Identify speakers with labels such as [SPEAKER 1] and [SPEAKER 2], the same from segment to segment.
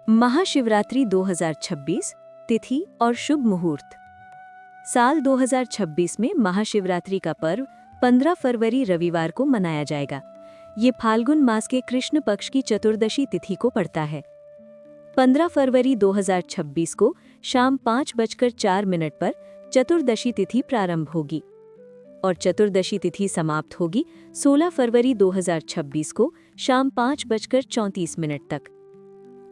[SPEAKER 1] महाशिवरात्रि 2026 तिथि और शुभ मुहूर्त। साल 2026 में महाशिवरात्रि का पर्व 15 फरवरी रविवार को मनाया जाएगा। ये फाल्गुन मास के कृष्ण पक्ष की चतुर्दशी तिथि को पड़ता है। 15 फरवरी 2026 को शाम 5:04 पर चतुर्दशी तिथि प्रारंभ होगी और चतुर्दशी तिथि समाप्त होगी 16 फरवरी 2026 को शाम 5:34 तक।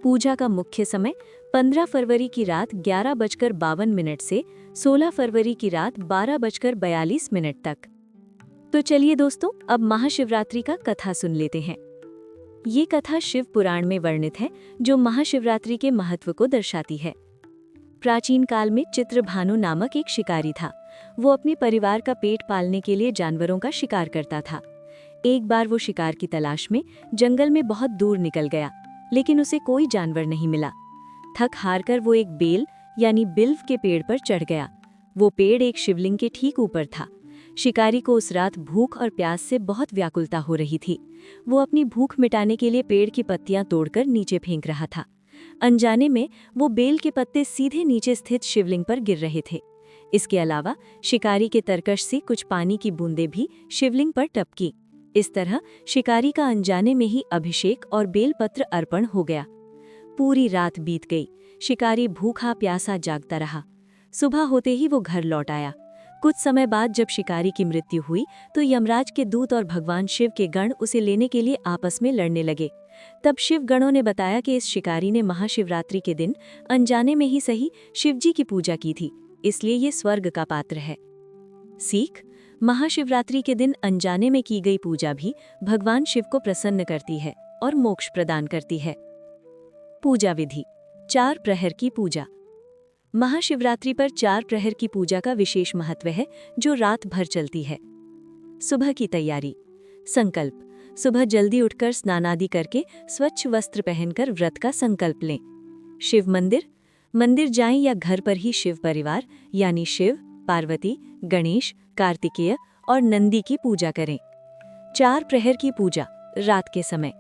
[SPEAKER 1] पूजा का मुख्य समय 15 फरवरी की रात 11:52 से 16 फरवरी की रात 12:42 तक। तो चलिए दोस्तों, अब महाशिवरात्रि का कथा सुन लेते हैं। ये कथा शिव पुराण में वर्णित है, जो महाशिवरात्रि के महत्व को दर्शाती है। प्राचीन काल में चित्रभानु नामक एक शिकारी था। वो अपने परिवार का पेट पालने के लिए जानवरों का शिकार करता था। एक बार वो शिकार की तलाश में जंगल में बहुत दूर निकल गया, लेकिन उसे कोई जानवर नहीं मिला। थक हारकर वो एक बेल यानी बिल्व के पेड़ पर चढ़ गया। वो पेड़ एक शिवलिंग के ठीक ऊपर था। शिकारी को उस रात भूख और प्यास से बहुत व्याकुलता हो रही थी। वो अपनी भूख मिटाने के लिए पेड़ की पत्तियां तोड़कर नीचे फेंक रहा था। अनजाने में वो बेल के पत्ते सीधे नीचे स्थित शिवलिंग पर गिर रहे थे। इसके अलावा शिकारी के तरकश से कुछ पानी की बूंदें भी शिवलिंग पर टपकी। इस तरह शिकारी का अनजाने में ही अभिषेक और बेलपत्र अर्पण हो गया। पूरी रात बीत गई। शिकारी भूखा प्यासा जागता रहा। सुबह होते ही वो घर लौट आया। कुछ समय बाद जब शिकारी की मृत्यु हुई तो यमराज के दूत और भगवान शिव के गण उसे लेने के लिए आपस में लड़ने लगे। तब शिव गणों ने बताया कि इस शिकारी ने महाशिवरात्रि के दिन अनजाने में ही सही शिवजी की पूजा की थी, इसलिए ये स्वर्ग का पात्र है। सीख: महाशिवरात्रि के दिन अनजाने में की गई पूजा भी भगवान शिव को प्रसन्न करती है और मोक्ष प्रदान करती है। पूजा विधि: 4 प्रहर की पूजा। महाशिवरात्रि पर 4 प्रहर की पूजा का विशेष महत्व है, जो रात भर चलती है। सुबह की तैयारी: संकल्प: सुबह जल्दी उठकर स्नानादि करके स्वच्छ वस्त्र पहनकर व्रत का संकल्प लें। शिव मंदिर जाएं या घर पर ही शिव परिवार यानी शिव, पार्वती, गणेश, कार्तिकेय और नंदी की पूजा करें। 4 प्रहर की पूजा रात के समय: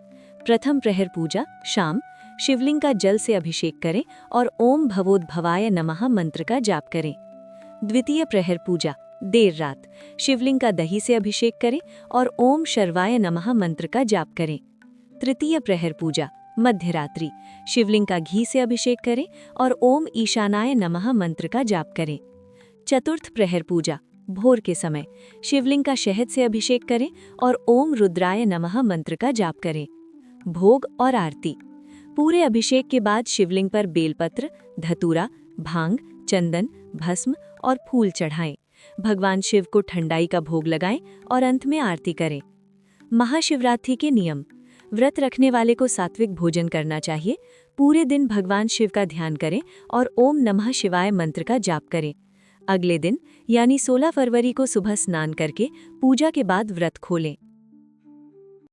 [SPEAKER 1] प्रथम प्रहर पूजा शाम, शिवलिंग का जल से अभिषेक करें और ओम भवोद्भवाय नमः मंत्र का जाप करें। द्वितीय प्रहर पूजा देर रात, शिवलिंग का दही से अभिषेक करें और ओम शर्वाय नमः मंत्र का जाप करें। तृतीय प्रहर पूजा मध्य रात्रि, शिवलिंग का घी से अभिषेक करें और ओम ईशानाय नमः मंत्र का जाप करें। चतुर्थ प्रहर पूजा भोर के समय, शिवलिंग का शहद से अभिषेक करें और ओम रुद्राय नमः मंत्र का जाप करें। भोग और आरती: पूरे अभिषेक के बाद शिवलिंग पर बेलपत्र, धतूरा, भांग, चंदन, भस्म और फूल चढ़ाएं। भगवान शिव को ठंडाई का भोग लगाएं और अंत में आरती करें। महाशिवरात्रि के नियम: व्रत रखने वाले को सात्विक भोजन करना चाहिए। पूरे दिन भगवान शिव का ध्यान करें और ओम नमः शिवाय मंत्र का जाप करें। अगले दिन यानी 16 फरवरी को सुबह स्नान करके पूजा के बाद व्रत खोलें।